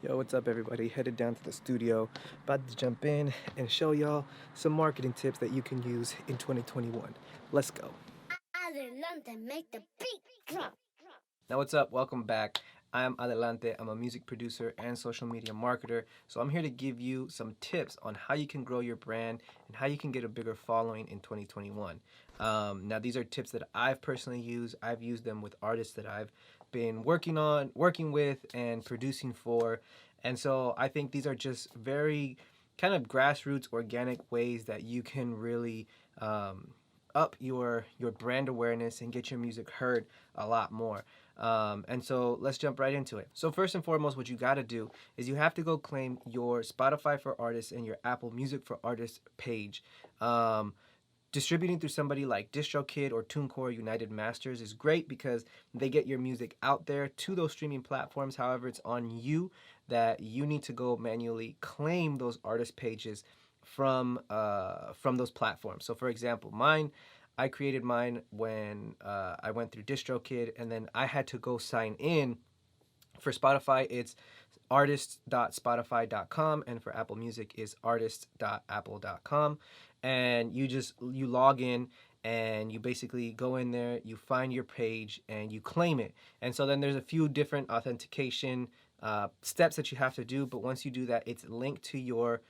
Yo, what's up, everybody? Headed down to the studio, about to jump in and show y'all some marketing tips that you can use in 2021. Let's go. Adelante, make the beat drop. Now, what's up? Welcome back. I'm Adelante. I'm a music producer and social media marketer. So, I'm here to give you some tips on how you can grow your brand and how you can get a bigger following in 2021. Now, these are tips that I've personally used. I've used them with artists that I've been working with, and producing for. And so, I think these are just very kind of grassroots, organic ways that you can really up your brand awareness and get your music heard a lot more. And so let's jump right into it. So first and foremost, what you got to do is you have to go claim your Spotify for Artists and your Apple Music for Artists page. Distributing through somebody like DistroKid or TuneCore United Masters is great because they get your music out there to those streaming platforms. However, it's on you that you need to go manually claim those artist pages from those platforms. So, for example, I created mine when I went through DistroKid, and then I had to go sign in. For Spotify, it's artists.spotify.com, and for Apple Music is artists.apple.com. And you log in, and you basically go in there, you find your page, and you claim it. And so then there's a few different authentication steps that you have to do, but once you do that, it's linked to your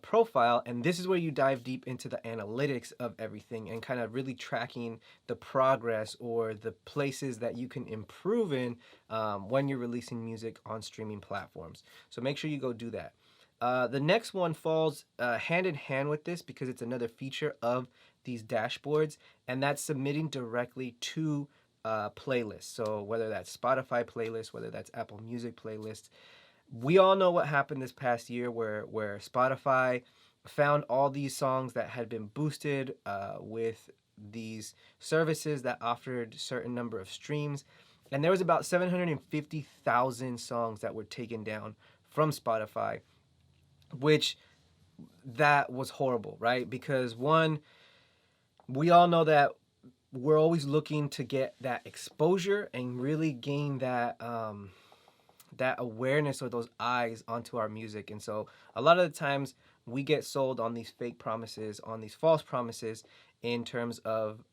profile, and this is where you dive deep into the analytics of everything and kind of really tracking the progress or the places that you can improve in when you're releasing music on streaming platforms. So make sure you go do that. The next one falls hand in hand with this because it's another feature of these dashboards, and that's submitting directly to playlists. So whether that's Spotify playlists, whether that's Apple Music playlists, we all know what happened this past year where Spotify found all these songs that had been boosted with these services that offered certain number of streams, and there was about 750,000 songs that were taken down from Spotify, which that was horrible, right? Because one, we all know that we're always looking to get that exposure and really gain that awareness or those eyes onto our music. And so a lot of the times we get sold on these fake promises, on these false promises, in terms of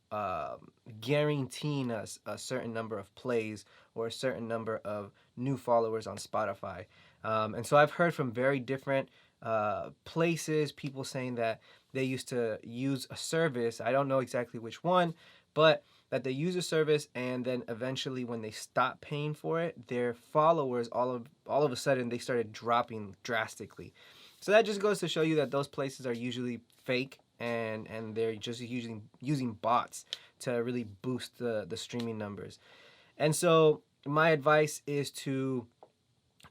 guaranteeing us a certain number of plays or a certain number of new followers on Spotify. And so I've heard from very different places, people saying that they used to use a service. I don't know exactly which one, but that they use a service, and then eventually when they stopped paying for it, their followers all of a sudden they started dropping drastically. So that just goes to show you that those places are usually fake, and they're just using bots to really boost the streaming numbers. And so my advice is to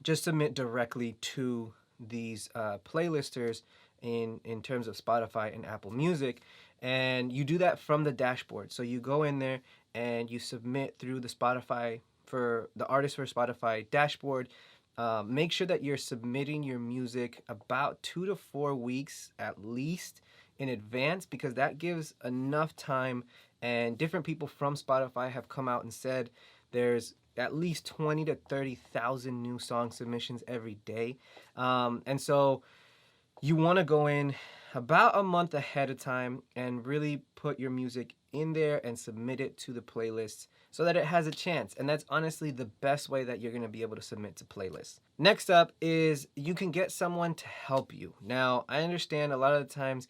just submit directly to these playlisters in terms of Spotify and Apple Music, and you do that from the dashboard. So you go in there and you submit through the Spotify for the artist for Spotify dashboard. Make sure that you're submitting your music about 2 to 4 weeks at least in advance, because that gives enough time. And different people from Spotify have come out and said there's at least 20 to 30,000 new song submissions every day. And so you want to go in about a month ahead of time and really put your music in there and submit it to the playlists so that it has a chance. And that's honestly the best way that you're going to be able to submit to playlists. Next up is you can get someone to help you. Now, I understand a lot of the times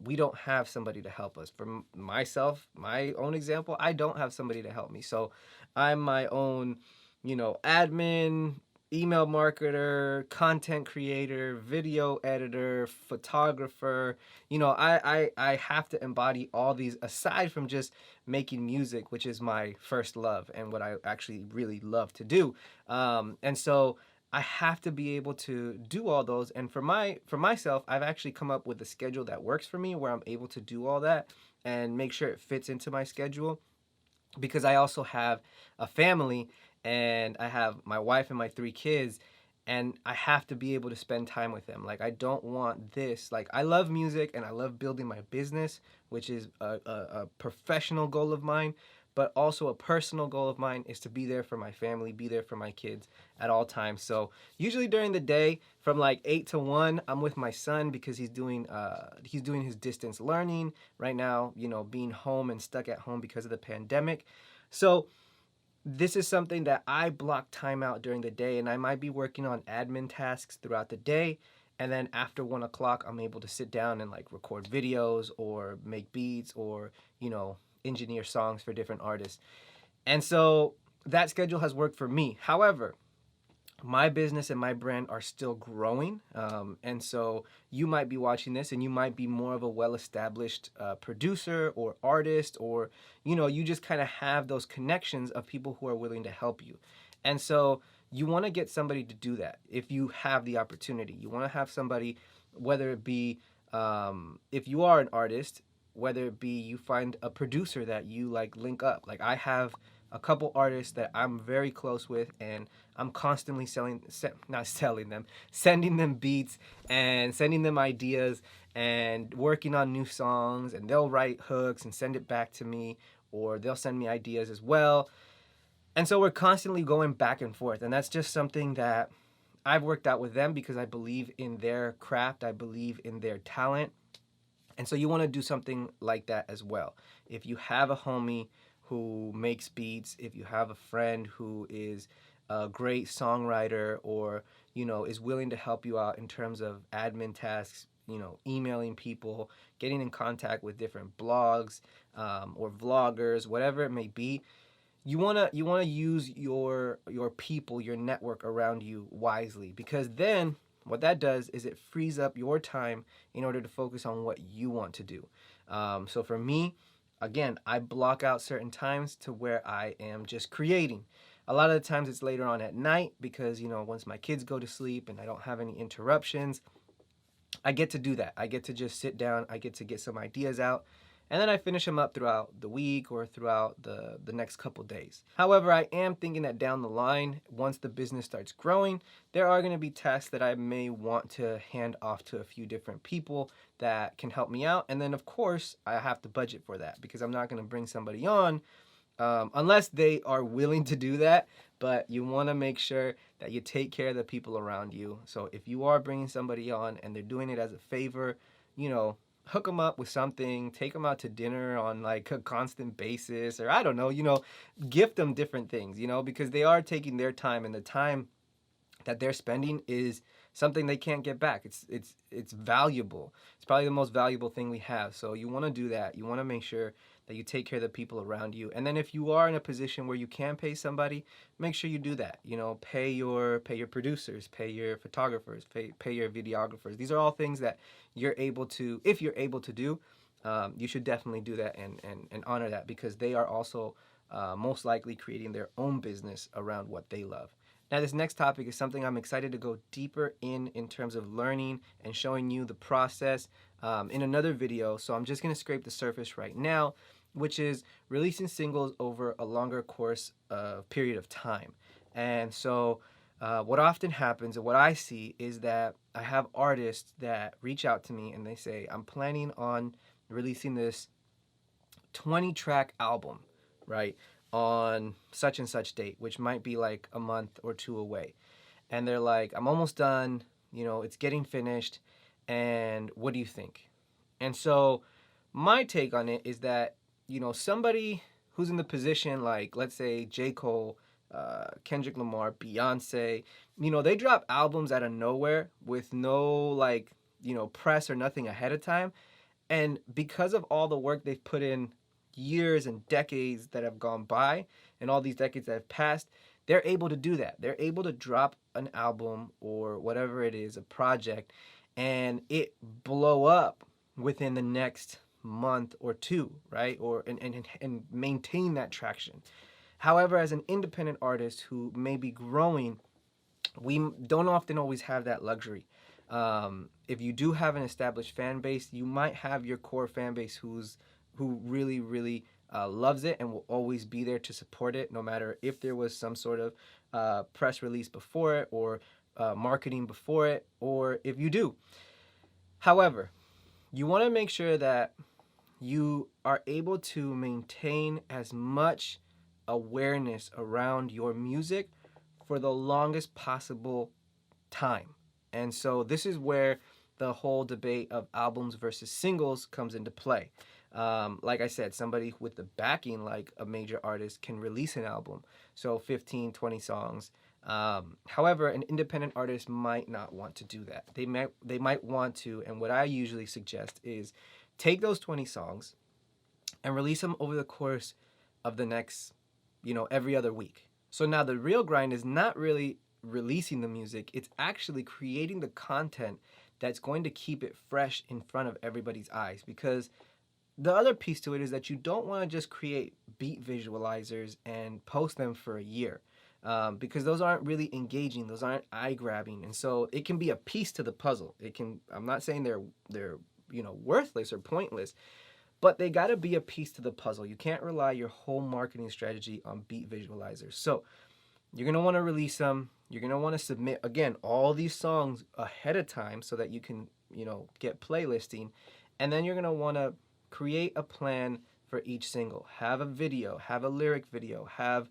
we don't have somebody to help us. For myself, my own example, I don't have somebody to help me. So I'm my own, admin, email marketer, content creator, video editor, photographer. I have to embody all these aside from just making music, which is my first love and what I actually really love to do. And so I have to be able to do all those. And for myself, I've actually come up with a schedule that works for me where I'm able to do all that and make sure it fits into my schedule, because I also have a family, and I have my wife and my 3 kids, and I have to be able to spend time with them. Like, I don't want this. Like, I love music and I love building my business, which is a professional goal of mine. but also a personal goal of mine is to be there for my family, be there for my kids at all times. So usually during the day from like 8 to 1, I'm with my son because he's doing his distance learning right now, being home and stuck at home because of the pandemic. So this is something that I block time out during the day, and I might be working on admin tasks throughout the day. And then after 1 o'clock, I'm able to sit down and like record videos or make beats or, engineer songs for different artists. And so that schedule has worked for me. However, my business and my brand are still growing. And so you might be watching this and you might be more of a well-established producer or artist, or, you just kind of have those connections of people who are willing to help you. And so you want to get somebody to do that if you have the opportunity. You want to have somebody, whether it be, if you are an artist, whether it be you find a producer that you like link up. Like I have a couple artists that I'm very close with, and I'm constantly sending them beats and sending them ideas and working on new songs, and they'll write hooks and send it back to me, or they'll send me ideas as well. And so we're constantly going back and forth, and that's just something that I've worked out with them because I believe in their craft, I believe in their talent. And so you want to do something like that as well. If you have a homie who makes beats, if you have a friend who is a great songwriter, or, is willing to help you out in terms of admin tasks, emailing people, getting in contact with different blogs or vloggers, whatever it may be, you wanna use your people, your network around you wisely, because then what that does is it frees up your time in order to focus on what you want to do. So for me, again, I block out certain times to where I am just creating. A lot of the times it's later on at night because, once my kids go to sleep and I don't have any interruptions, I get to do that. I get to just sit down, I get to get some ideas out, and then I finish them up throughout the week or throughout the next couple days. However, I am thinking that down the line, once the business starts growing, there are going to be tasks that I may want to hand off to a few different people that can help me out. And then, of course, I have to budget for that because I'm not going to bring somebody on unless they are willing to do that. But you want to make sure that you take care of the people around you. So if you are bringing somebody on and they're doing it as a favor, hook them up with something, take them out to dinner on like a constant basis, or I don't know, gift them different things, because they are taking their time, and the time that they're spending is something they can't get back. It's valuable. It's probably the most valuable thing we have. So you want to do that. You want to make sure that you take care of the people around you. And then if you are in a position where you can pay somebody, make sure you do that. Pay your producers, pay your photographers, pay your videographers. These are all things that you're able to, if you're able to do, you should definitely do that and honor that, because they are also most likely creating their own business around what they love. Now, this next topic is something I'm excited to go deeper in terms of learning and showing you the process in another video. So I'm just going to scrape the surface right now, which is releasing singles over a longer period of time. And so what often happens, and what I see, is that I have artists that reach out to me and they say, I'm planning on releasing this 20-track album, right, on such and such date, which might be like a month or two away. And they're like, I'm almost done, it's getting finished, and what do you think? And so my take on it is that, somebody who's in the position, like, let's say J. Cole, Kendrick Lamar, Beyonce, they drop albums out of nowhere with no, press or nothing ahead of time. And because of all the work they've put in, years and decades that have gone by, and all these decades that have passed, they're able to do that. They're able to drop an album or whatever it is, a project, and it blow up within the next month or two, right? And maintain that traction. However, as an independent artist who may be growing, we don't often always have that luxury. If you do have an established fan base, you might have your core fan base who really, really loves it and will always be there to support it, no matter if there was some sort of press release before it or marketing before it, or if you do. However, you want to make sure that you are able to maintain as much awareness around your music for the longest possible time. And so this is where the whole debate of albums versus singles comes into play. Like I said, somebody with the backing like a major artist can release an album, so 15, 20 songs. However, an independent artist might not want to do that. They might want to, and what I usually suggest is take those 20 songs and release them over the course of the next, every other week. So now the real grind is not really releasing the music, it's actually creating the content that's going to keep it fresh in front of everybody's eyes. Because the other piece to it is that you don't want to just create beat visualizers and post them for a year. Because those aren't really engaging, those aren't eye grabbing, and so it can be a piece to the puzzle. I'm not saying they're worthless or pointless, but they got to be a piece to the puzzle. You can't rely your whole marketing strategy on beat visualizers. So you're going to want to release them. You're going to want to submit, again, all these songs ahead of time so that you can, get playlisting. And then you're going to want to create a plan for each single. Have a video, have a lyric video, have,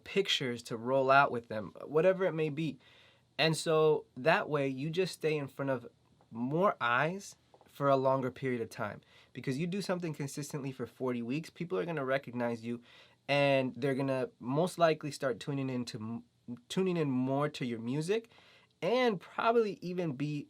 pictures to roll out with them, whatever it may be. And so that way you just stay in front of more eyes for a longer period of time. Because you do something consistently for 40 weeks, people are going to recognize you, and they're going to most likely start tuning in more to your music, and probably even be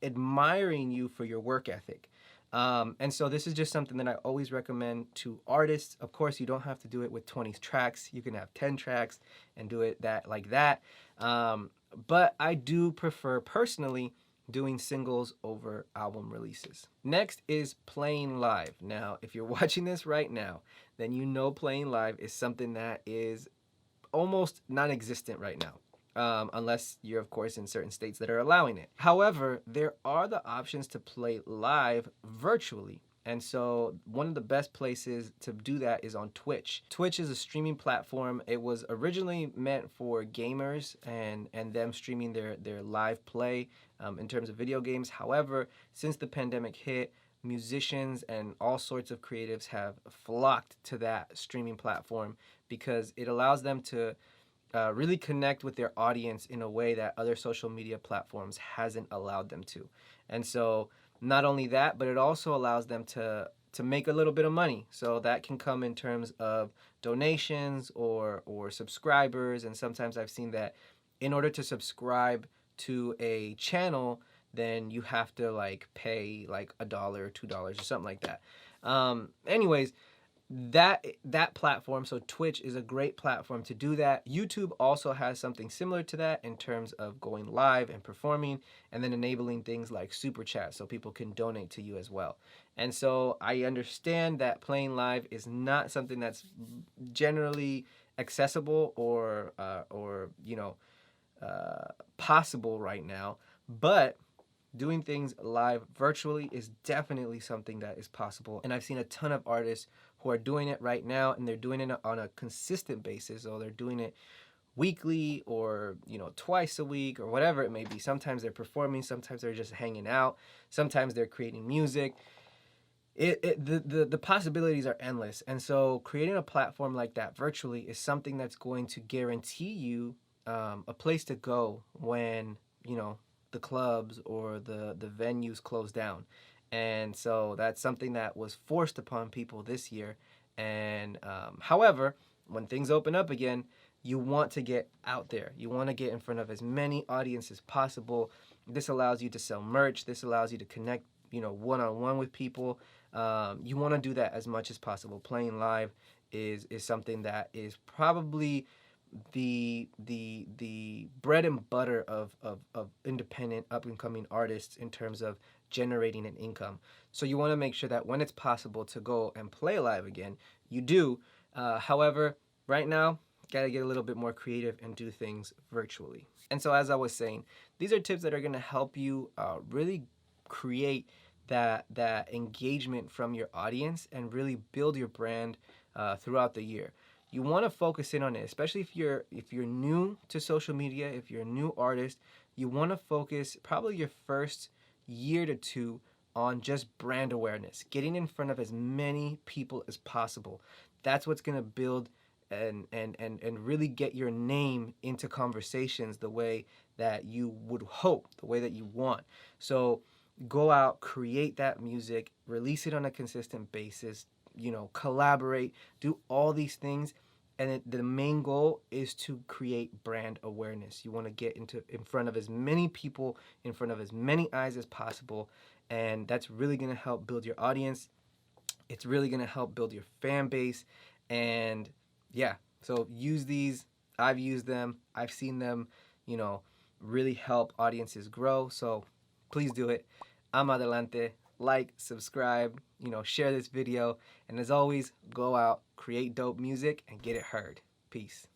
admiring you for your work ethic. And so this is just something that I always recommend to artists. Of course, you don't have to do it with 20 tracks. You can have 10 tracks and do it like that. But I do prefer personally doing singles over album releases. Next is playing live. Now, if you're watching this right now, then you know playing live is something that is almost non-existent right now. Unless you're, of course, in certain states that are allowing it. However, there are the options to play live virtually. And so one of the best places to do that is on Twitch. Twitch is a streaming platform. It was originally meant for gamers and them streaming their live play in terms of video games. However, since the pandemic hit, musicians and all sorts of creatives have flocked to that streaming platform because it allows them to really connect with their audience in a way that other social media platforms hasn't allowed them to. And so not only that, but it also allows them to make a little bit of money. So that can come in terms of donations or subscribers. And sometimes I've seen that in order to subscribe to a channel, then you have to pay $1 or $2 or something like that. Anyways, that platform, so Twitch, is a great platform to do that. YouTube also has something similar to that in terms of going live and performing, and then enabling things like super chat so people can donate to you as well. And so I understand that playing live is not something that's generally accessible or possible right now, but doing things live virtually is definitely something that is possible. And I've seen a ton of artists who are doing it right now, and they're doing it on a consistent basis. So they're doing it weekly or, twice a week or whatever it may be. Sometimes they're performing, sometimes they're just hanging out, sometimes they're creating music. The possibilities are endless. And so creating a platform like that virtually is something that's going to guarantee you a place to go when, the clubs or the venues close down. And so that's something that was forced upon people this year. And however, when things open up again, you want to get out there. You want to get in front of as many audiences as possible. This allows you to sell merch. This allows you to connect, one-on-one with people. You want to do that as much as possible. Playing live is something that is probably the bread and butter of independent up and coming artists in terms of generating an income. So you want to make sure that when it's possible to go and play live again, you do. However, right now, gotta get a little bit more creative and do things virtually. And so, as I was saying, these are tips that are going to help you really create that engagement from your audience and really build your brand throughout the year. You want to focus in on it, especially if you're new to social media, if you're a new artist. You want to focus probably your first year to two on just brand awareness, getting in front of as many people as possible. That's what's going to build and really get your name into conversations the way that you would hope, the way that you want. So go out, create that music, release it on a consistent basis, collaborate, do all these things. And the main goal is to create brand awareness. You want to get in front of as many people, in front of as many eyes as possible, and that's really going to help build your audience. It's really going to help build your fan base. And yeah, so use these. I've used them. I've seen them, really help audiences grow. So please do it. I'm Adelante. Like, subscribe, share this video. And as always, go out, create dope music, and get it heard. Peace.